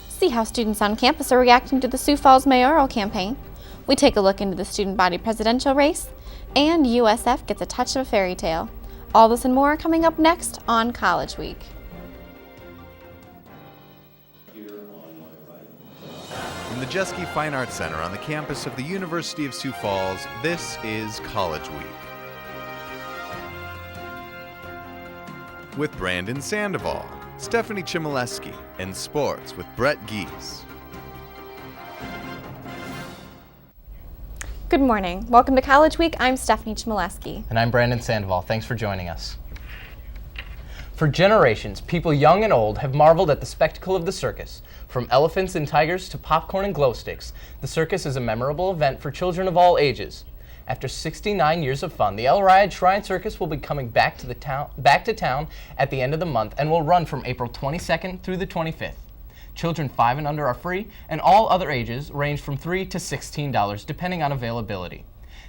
See how students on campus are reacting to the Sioux Falls mayoral campaign. We take a look into the student body presidential race, and USF gets a touch of a fairy tale. All this and more coming up next on College Week. From the Jeske Fine Arts Center on the campus of the University of Sioux Falls, this is College Week. With Brandon Sandoval, Stephanie Chmielewski, and sports with Brett Gies. Good morning. Welcome to College Week. I'm Stephanie Chmielewski. And I'm Brandon Sandoval. Thanks for joining us. For generations, people young and old have marveled at the spectacle of the circus. From elephants and tigers to popcorn and glow sticks, the circus is a memorable event for children of all ages. After 69 years of fun, the El Riad Shrine Circus will be coming back to town at the end of the month and will run from April 22nd through the 25th. Children 5 and under are free, and all other ages range from $3 to $16 depending on availability.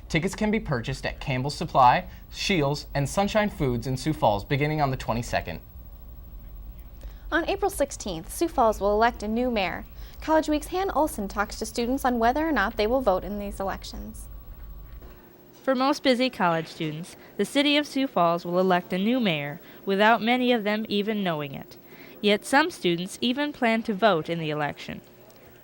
Tickets can be purchased at Campbell's Supply, Shields, and Sunshine Foods in Sioux Falls beginning on the 22nd. On April 16th, Sioux Falls will elect a new mayor. College Week's Hannah Olson talks to students on whether or not they will vote in these elections. For most busy college students, the city of Sioux Falls will elect a new mayor without many of them even knowing it. Yet some students even plan to vote in the election.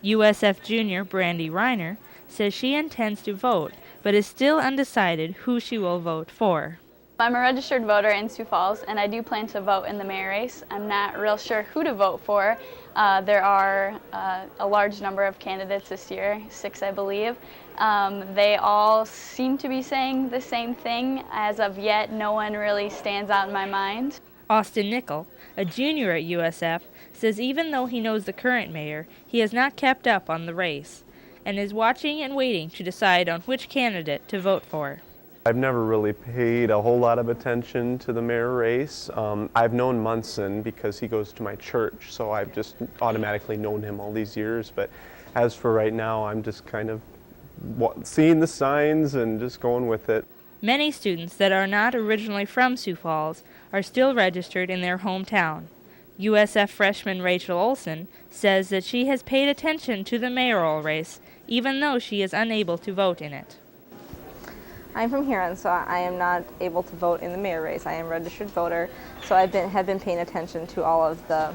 USF junior Brandy Reiner says she intends to vote, but is still undecided who she will vote for. I'm a registered voter in Sioux Falls, and I do plan to vote in the mayor race. I'm not real sure who to vote for. There are a large number of candidates this year, 6 I believe. They all seem to be saying the same thing. As of yet, no one really stands out in my mind. Austin Nickel, a junior at USF, says even though he knows the current mayor, he has not kept up on the race and is watching and waiting to decide on which candidate to vote for. I've never really paid a whole lot of attention to the mayor race. I've known Munson because he goes to my church, so I've just automatically known him all these years. But as for right now, I'm just kind of seeing the signs and just going with it. Many students that are not originally from Sioux Falls are still registered in their hometown. USF freshman Rachel Olson says that she has paid attention to the mayoral race, even though she is unable to vote in it. I'm from Huron, so I am not able to vote in the mayor race. I am a registered voter, so have been paying attention to all of the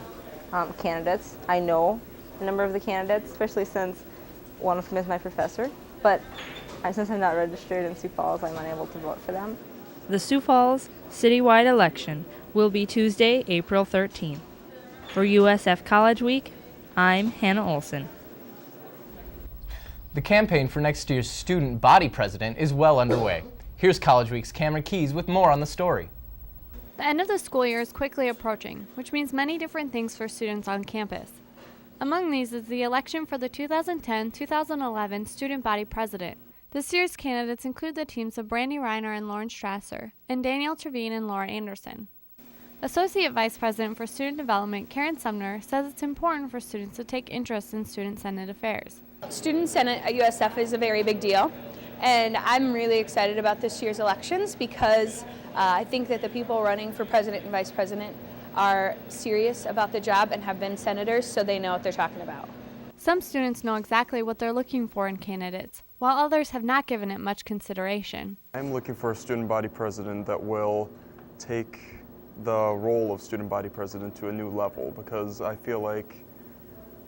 candidates. I know a number of the candidates, especially since one of them is my professor, but since I'm not registered in Sioux Falls, I'm unable to vote for them. The Sioux Falls citywide election will be Tuesday, April 13th. For USF College Week, I'm Hannah Olson. The campaign for next year's student body president is well underway. Here's College Week's Cameron Keys with more on the story. The end of the school year is quickly approaching, which means many different things for students on campus. Among these is the election for the 2010-2011 student body president. This year's candidates include the teams of Brandy Reiner and Lauren Strasser, and Danielle Trevine and Laura Anderson. Associate Vice President for Student Development Karen Sumner says it's important for students to take interest in Student Senate affairs. Student Senate at USF is a very big deal, and I'm really excited about this year's elections because I think that the people running for president and vice president are serious about the job and have been senators, so they know what they're talking about. Some students know exactly what they're looking for in candidates, while others have not given it much consideration. I'm looking for a student body president that will take the role of student body president to a new level, because I feel like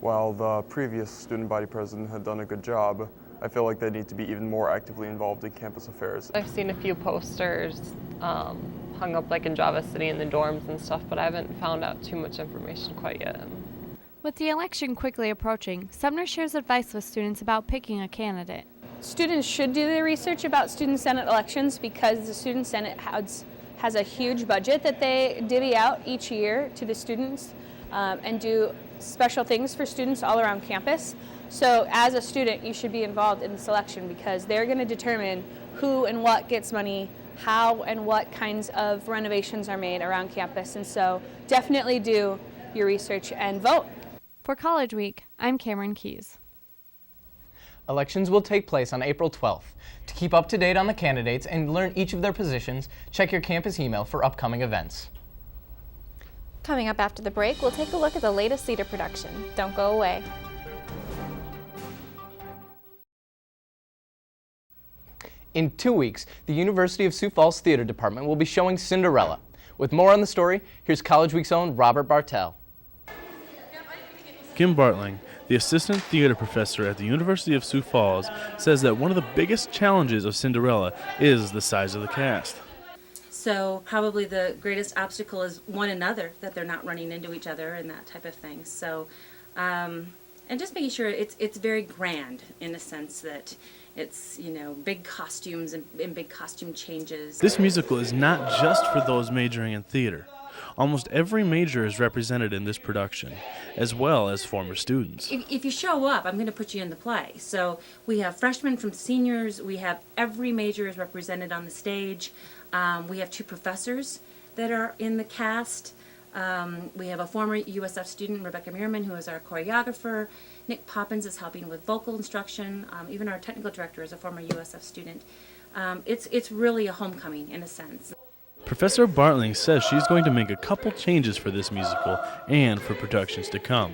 while the previous student body president had done a good job, I feel like they need to be even more actively involved in campus affairs. I've seen a few posters hung up like in Java City in the dorms and stuff, but I haven't found out too much information quite yet. With the election quickly approaching, Sumner shares advice with students about picking a candidate. Students should do the research about Student Senate elections because the Student Senate has a huge budget that they divvy out each year to the students and do special things for students all around campus. So as a student, you should be involved in this election because they're going to determine who and what gets money, how and what kinds of renovations are made around campus. And so definitely do your research and vote. For College Week, I'm Cameron Keys. Elections will take place on April 12th. To keep up to date on the candidates and learn each of their positions, check your campus email for upcoming events. Coming up after the break, we'll take a look at the latest theater production. Don't go away. In 2 weeks, the University of Sioux Falls Theater Department will be showing Cinderella. With more on the story, here's College Week's own Robert Bartell. Kim Bartling, the assistant theater professor at the University of Sioux Falls, says that one of the biggest challenges of Cinderella is the size of the cast. So probably the greatest obstacle is one another, that they're not running into each other and that type of thing. So, and just making sure it's very grand in the sense that it's, you know, big costumes and big costume changes. This musical is not just for those majoring in theater. Almost every major is represented in this production, as well as former students. If you show up, I'm going to put you in the play. So we have freshmen from seniors. We have every major is represented on the stage. We have 2 professors that are in the cast. We have a former USF student, Rebecca Meerman, who is our choreographer. Nick Poppins is helping with vocal instruction. Even our technical director is a former USF student. It's really a homecoming in a sense. Professor Bartling says she's going to make a couple changes for this musical and for productions to come.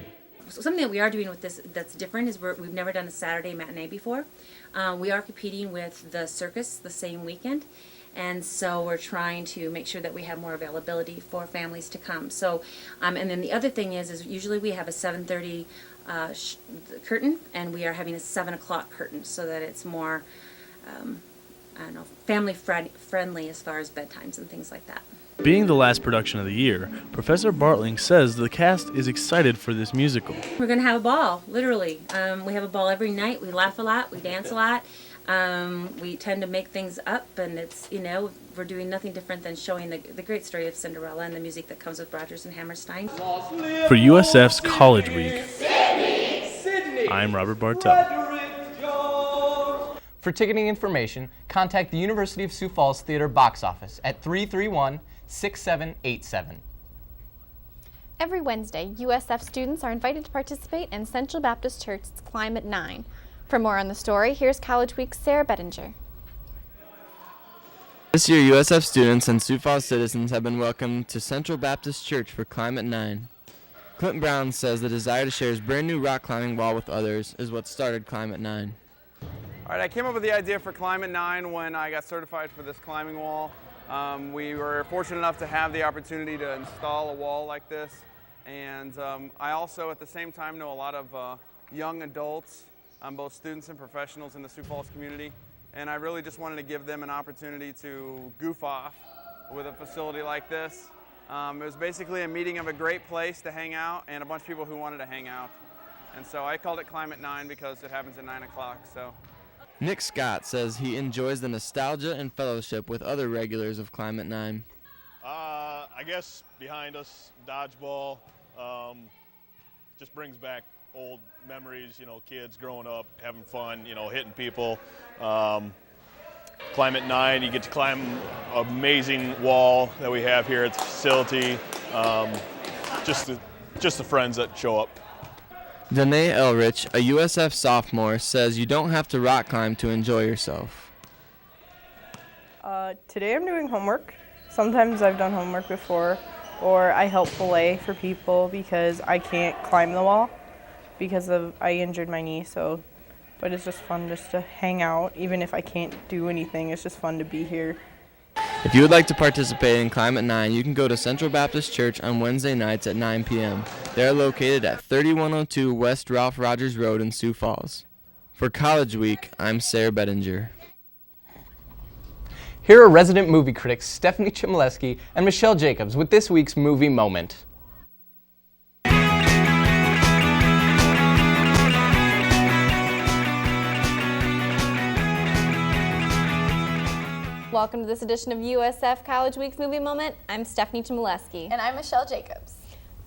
So something that we are doing with this that's different is we've never done a Saturday matinee before. We are competing with the circus the same weekend. And so we're trying to make sure that we have more availability for families to come. So, and then the other thing is usually we have a 7:30 curtain, and we are having a 7 o'clock curtain so that it's more, I don't know, family friendly as far as bedtimes and things like that. Being the last production of the year, Professor Bartling says the cast is excited for this musical. We're going to have a ball, literally. We have a ball every night. We laugh a lot. We dance a lot. We tend to make things up, and it's, you know, we're doing nothing different than showing the great story of Cinderella and the music that comes with Rodgers and Hammerstein. For USF's College Week, I'm Robert Bartell. For ticketing information, contact the University of Sioux Falls Theater box office at 331-6787. Every Wednesday, USF students are invited to participate in Central Baptist Church's Climate 9. For more on the story, here's College Week's Sarah Bettinger. This year, USF students and Sioux Falls citizens have been welcomed to Central Baptist Church for Climate 9. Clint Brown says the desire to share his brand new rock climbing wall with others is what started Climate 9. All right, I came up with the idea for Climate 9 when I got certified for this climbing wall. We were fortunate enough to have the opportunity to install a wall like this. And I also, at the same time, know a lot of young adults, both students and professionals in the Sioux Falls community. And I really just wanted to give them an opportunity to goof off with a facility like this. It was basically a meeting of a great place to hang out and a bunch of people who wanted to hang out. And so I called it Climate 9 because it happens at 9 o'clock. So. Nick Scott says he enjoys the nostalgia and fellowship with other regulars of Climate 9. I guess behind us, dodgeball, just brings back old memories, you know, kids growing up, having fun, you know, hitting people. Climate 9, you get to climb an amazing wall that we have here at the facility. Just the friends that show up. Danae Elrich, a USF sophomore, says you don't have to rock climb to enjoy yourself. Today I'm doing homework. Sometimes I've done homework before, or I help belay for people because I can't climb the wall because I injured my knee. So, but it's just fun just to hang out, even if I can't do anything. It's just fun to be here. If you would like to participate in Climate 9, you can go to Central Baptist Church on Wednesday nights at 9 p.m. They are located at 3102 West Ralph Rogers Road in Sioux Falls. For College Week, I'm Sarah Bettinger. Here are resident movie critics Stephanie Chmielewski and Michelle Jacobs with this week's movie moment. Welcome to this edition of USF College Week's Movie Moment. I'm Stephanie Chmielewski. And I'm Michelle Jacobs.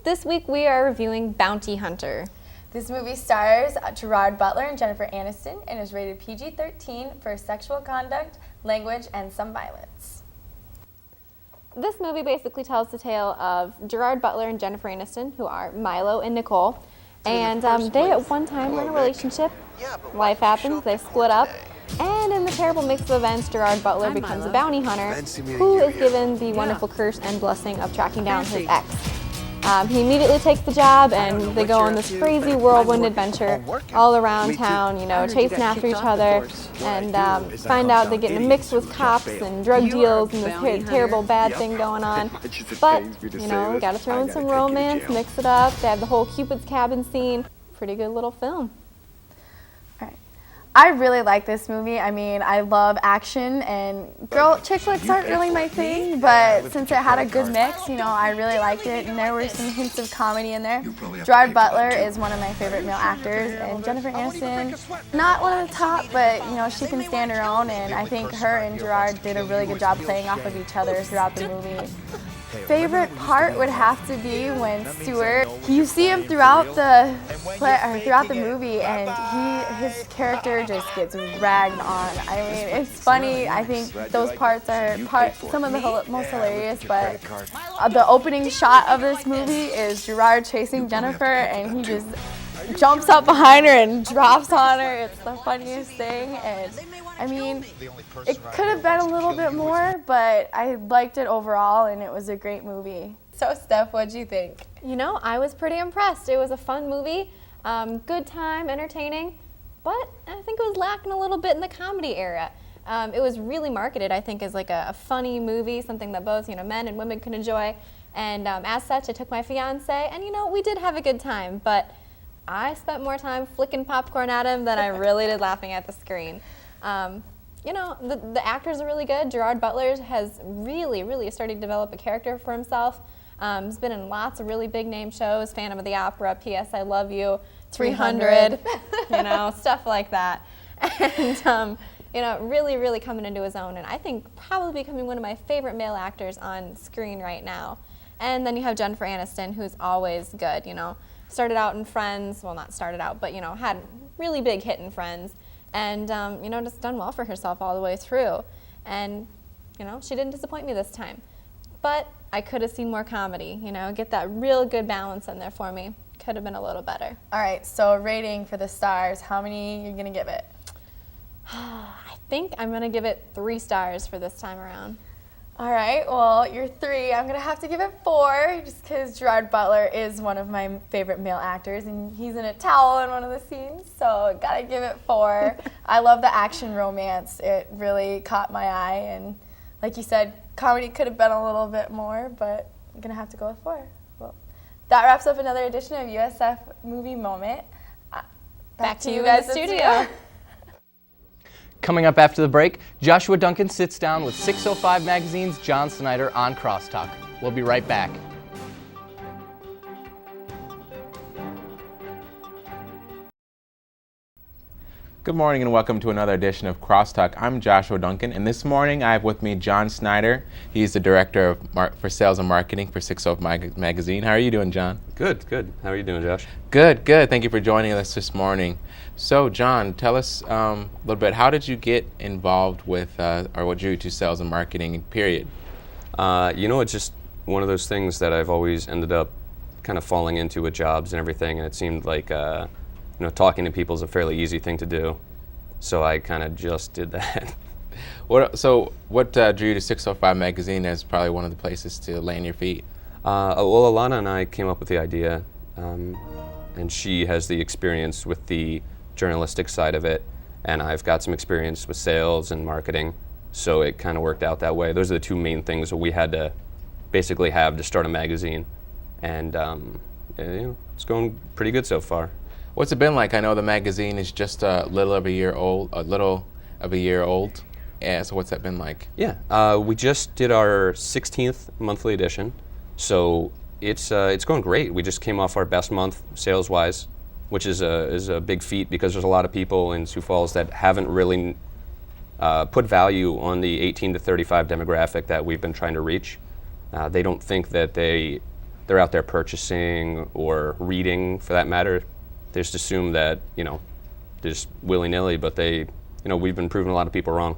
This week we are reviewing Bounty Hunter. This movie stars Gerard Butler and Jennifer Aniston and is rated PG-13 for sexual conduct, language, and some violence. This movie basically tells the tale of Gerard Butler and Jennifer Aniston, who are Milo and Nicole. And they at one time were in a relationship. Life happens, they split up. And in the terrible mix of events, Gerard Butler becomes a bounty hunter who is given the wonderful curse and blessing of tracking down his ex. He immediately takes the job, and they go on this crazy whirlwind adventure all around town, you know, chasing after each other, and find out they get in a mix with cops and drug deals and this terrible bad thing going on. But, you know, we gotta throw in some romance, mix it up. They have the whole Cupid's cabin scene. Pretty good little film. I really like this movie. I mean, I love action, and chick flicks aren't really my thing, but since it had a good mix, you know, I really liked it, and there were some hints of comedy in there. Gerard Butler is one of my favorite male actors, and Jennifer Aniston, not one of the top, but, you know, she can stand her own, and I think her and Gerard did a really good job playing off of each other throughout the movie. Favorite part would have to be when Stuart, you see him throughout the movie, and his character just gets ragged on. I mean, it's funny. I think those parts are some of the most hilarious, but the opening shot of this movie is Gerard chasing Jennifer, and he just jumps up behind her and drops on her. It's the funniest thing, and I mean, it could have been a little bit more, but I liked it overall, and it was a great movie. So, Steph, what'd you think? You know, I was pretty impressed. It was a fun movie, good time, entertaining, but I think it was lacking a little bit in the comedy area. It was really marketed, I think, as like a funny movie, something that both, you know, men and women could enjoy, and as such, I took my fiance, and you know, we did have a good time, but I spent more time flicking popcorn at him than I really did laughing at the screen. You know, the actors are really good. Gerard Butler has really started to develop a character for himself. He's been in lots of really big name shows, Phantom of the Opera, P.S. I Love You, 300, you know, stuff like that. And, you know, really coming into his own, and I think probably becoming one of my favorite male actors on screen right now. And then you have Jennifer Aniston, who's always good, you know. Started out in Friends, well, not started out, but, you know, had really big hit in Friends. And, you know, just done well for herself all the way through. And, you know, she didn't disappoint me this time. But I could have seen more comedy, you know, get that real good balance in there for me. Could have been a little better. All right, so rating for the stars, how many are you going to give it? I think I'm going to give it 3 stars for this time around. All right, well, you're 3. I'm going to have to give it 4 just because Gerard Butler is one of my favorite male actors, and he's in a towel in one of the scenes, so got to give it 4. I love the action romance. It really caught my eye, and like you said, comedy could have been a little bit more, but I'm going to have to go with 4. Well, that wraps up another edition of USF Movie Moment. Back to you guys in the studio. Coming up after the break, Joshua Duncan sits down with 605 Magazine's John Snyder on Crosstalk. We'll be right back. Good morning and welcome to another edition of Crosstalk. I'm Joshua Duncan, and this morning I have with me John Snyder. He's the Director for Sales and Marketing for 605 Magazine. How are you doing, John? Good. How are you doing, Josh? Good. Thank you for joining us this morning. So, John, tell us a little bit, how did you get involved with, or what drew you to sales and marketing, period? You know, it's just one of those things that I've always ended up kind of falling into with jobs and everything, and it seemed like, you know, talking to people is a fairly easy thing to do. So I kind of just did that. What drew you to 605 Magazine as probably one of the places to land your feet? Well, Alana and I came up with the idea, and she has the experience with the journalistic side of it, and I've got some experience with sales and marketing, so it kind of worked out that way. Those are the 2 main things that we had to basically have to start a magazine, and you know, it's going pretty good so far. What's it been like? I know the magazine is just a little of a year old. Yeah, so what's that been like? Yeah, we just did our 16th monthly edition, so it's going great. We just came off our best month sales-wise, which is a big feat because there's a lot of people in Sioux Falls that haven't really put value on the 18 to 35 demographic that we've been trying to reach. They don't think that they're out there purchasing or reading, for that matter. They just assume that, you know, they're just willy-nilly, but we've been proving a lot of people wrong.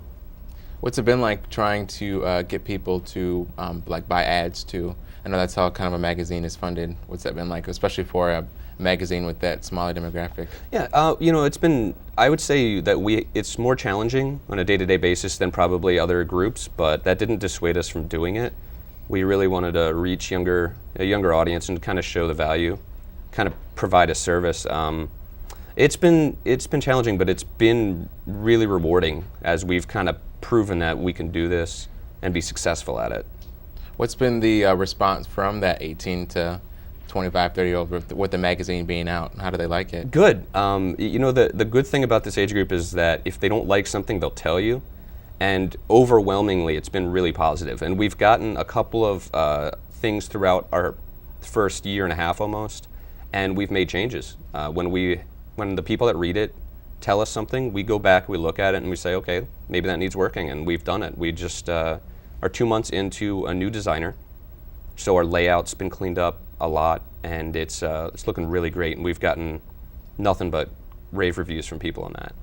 What's it been like trying to get people to like buy ads too? I know that's how kind of a magazine is funded. What's that been like, especially for a magazine with that smaller demographic? Yeah, you know, I would say that it's more challenging on a day-to-day basis than probably other groups, but that didn't dissuade us from doing it. We really wanted to reach a younger audience and kind of show the value, kind of provide a service. It's been challenging, but it's been really rewarding as we've kind of proven that we can do this and be successful at it. What's been the response from that 18 to 25, 30 over with the magazine being out? How do they like it? Good. You know, the good thing about this age group is that if they don't like something, they'll tell you. And overwhelmingly, it's been really positive. And we've gotten a couple of things throughout our first year and a half almost, and we've made changes. When the people that read it tell us something, we go back, we look at it, and we say, okay, maybe that needs working, and we've done it. We just are 2 months into a new designer, so our layout's been cleaned up a lot, and it's looking really great, and we've gotten nothing but rave reviews from people on that.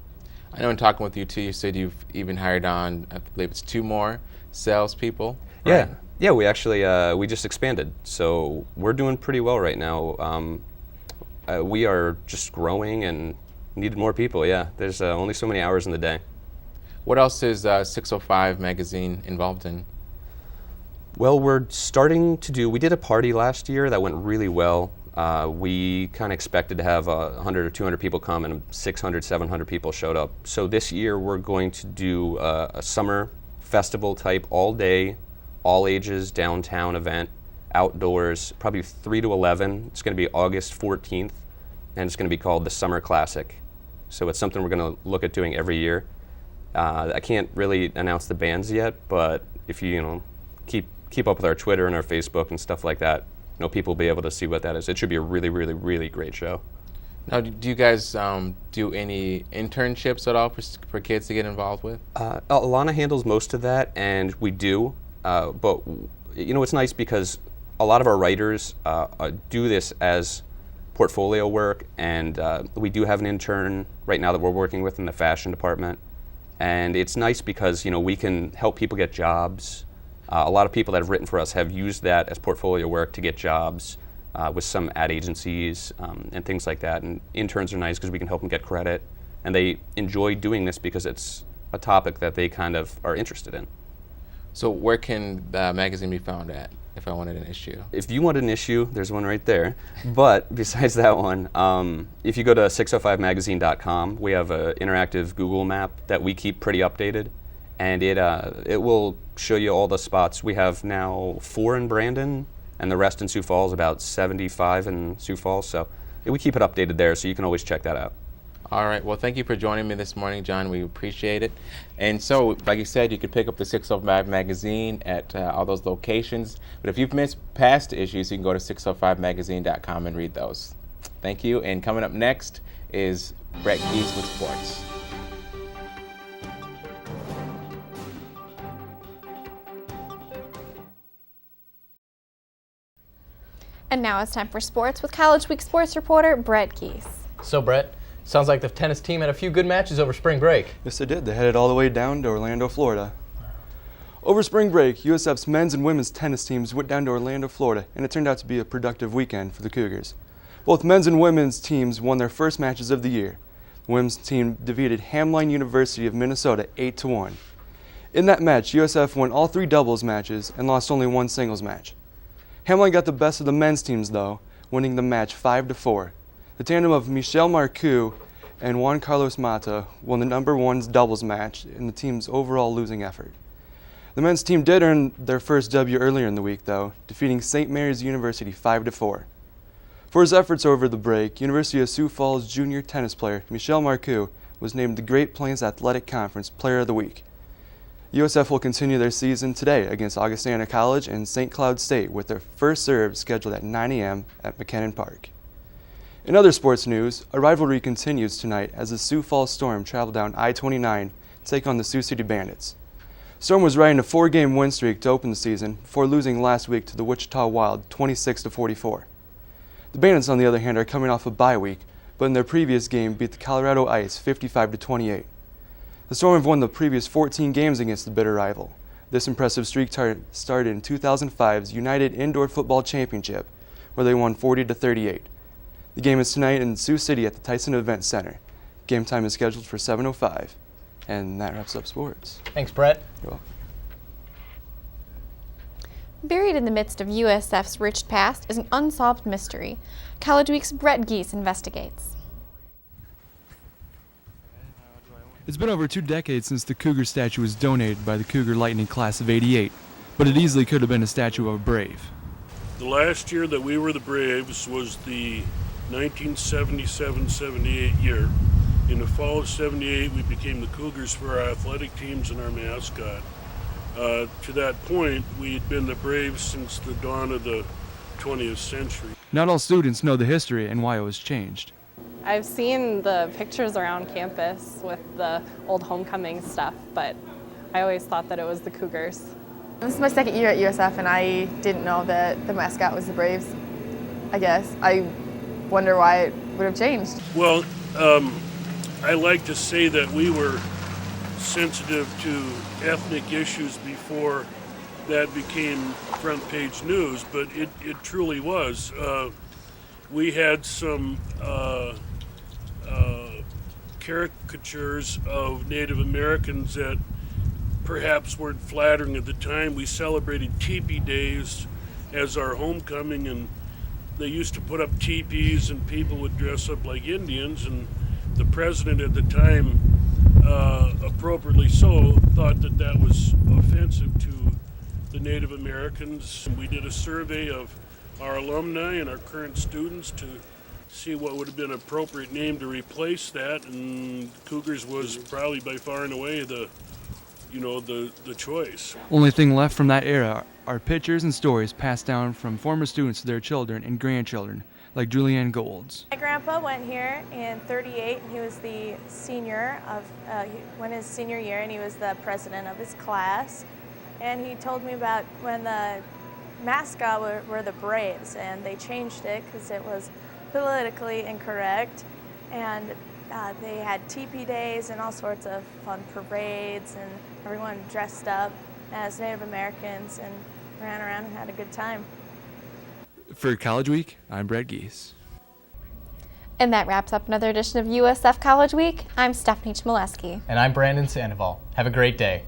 I know in talking with you too, you said you've even hired on, I believe it's 2 more salespeople. Yeah, right? Yeah. We actually we just expanded, so we're doing pretty well right now. We are just growing and needed more people. Yeah, there's only so many hours in the day. What else is 605 magazine involved in? Well, we're starting to do. We did a party last year that went really well. We kind of expected to have 100 or 200 people come, and 600, 700 people showed up. So this year we're going to do a summer festival type, all day, all ages, downtown event, outdoors, probably 3 to 11. It's going to be August 14th, and it's going to be called the Summer Classic. So it's something we're going to look at doing every year. I can't really announce the bands yet, but if you keep up with our Twitter and our Facebook and stuff like that, people will be able to see what that is. It should be a really, really, really great show. Now, do you guys do any internships at all for kids to get involved with? Alana handles most of that, and we do. But it's nice because a lot of our writers do this as portfolio work, and we do have an intern right now that we're working with in the fashion department. And it's nice because we can help people get jobs. A lot of people that have written for us have used that as portfolio work to get jobs with some ad agencies and things like that. And interns are nice because we can help them get credit. And they enjoy doing this because it's a topic that they kind of are interested in. So where can the magazine be found at if I wanted an issue? If you wanted an issue, there's one right there. But besides that one, if you go to 605magazine.com, we have an interactive Google map that we keep pretty updated. And it will show you all the spots. We have now 4 in Brandon, and the rest in Sioux Falls, about 75 in Sioux Falls. So we keep it updated there, so you can always check that out. All right. Well, thank you for joining me this morning, John. We appreciate it. And so, like you said, you could pick up the 605 magazine at all those locations. But if you've missed past issues, you can go to 605magazine.com and read those. Thank you. And coming up next is Brett Geese with sports. And now it's time for sports with College Week sports reporter Brett Geese. So Brett, sounds like the tennis team had a few good matches over spring break. Yes, they did. They headed all the way down to Orlando, Florida. Over spring break, USF's men's and women's tennis teams went down to Orlando, Florida, and it turned out to be a productive weekend for the Cougars. Both men's and women's teams won their first matches of the year. The women's team defeated Hamline University of Minnesota 8-1. In that match, USF won all 3 doubles matches and lost only 1 singles match. Hamline got the best of the men's teams, though, winning the match 5-4. The tandem of Michel Marcoux and Juan Carlos Mata won the number 1's doubles match in the team's overall losing effort. The men's team did earn their first W earlier in the week, though, defeating St. Mary's University 5-4. For his efforts over the break, University of Sioux Falls junior tennis player Michel Marcoux was named the Great Plains Athletic Conference Player of the Week. USF will continue their season today against Augustana College and St. Cloud State with their first serve scheduled at 9 a.m. at McKinnon Park. In other sports news, a rivalry continues tonight as the Sioux Falls Storm travel down I-29 to take on the Sioux City Bandits. Storm was riding a 4-game win streak to open the season before losing last week to the Wichita Wild 26-44. The Bandits, on the other hand, are coming off a bye week, but in their previous game beat the Colorado Ice 55-28. The Storm have won the previous 14 games against the bitter rival. This impressive streak started in 2005's United Indoor Football Championship, where they won 40-38. The game is tonight in Sioux City at the Tyson Event Center. Game time is scheduled for 7:05. And that wraps up sports. Thanks, Brett. You're welcome. Buried in the midst of USF's rich past is an unsolved mystery. College Week's Brett Geese investigates. It's been over 2 decades since the Cougar statue was donated by the Cougar Lightning class of '88, but it easily could have been a statue of a Brave. The last year that we were the Braves was the 1977-78 year. In the fall of '78, we became the Cougars for our athletic teams and our mascot. To that point, we had been the Braves since the dawn of the 20th century. Not all students know the history and why it was changed. I've seen the pictures around campus with the old homecoming stuff, but I always thought that it was the Cougars. This is my second year at USF, and I didn't know that the mascot was the Braves, I guess. I wonder why it would have changed. Well, I like to say that we were sensitive to ethnic issues before that became front page news, but it truly was. We had some caricatures of Native Americans that perhaps weren't flattering at the time. We celebrated teepee days as our homecoming, and they used to put up teepees and people would dress up like Indians, and the president at the time, appropriately so, thought that that was offensive to the Native Americans. We did a survey of our alumni and our current students to see what would have been an appropriate name to replace that, and Cougars was probably by far and away the choice. Only thing left from that era are pictures and stories passed down from former students to their children and grandchildren, like Julianne Gold's. My grandpa went here in '38, and he was the senior of, he went his senior year, and he was the president of his class. And he told me about when the mascot were the Braves, and they changed it because it was politically incorrect. And they had teepee days and all sorts of fun parades, and everyone dressed up as Native Americans and ran around and had a good time. For College Week, I'm Brett Geese. And that wraps up another edition of USF College Week. I'm Stephanie Chmielewski. And I'm Brandon Sandoval. Have a great day.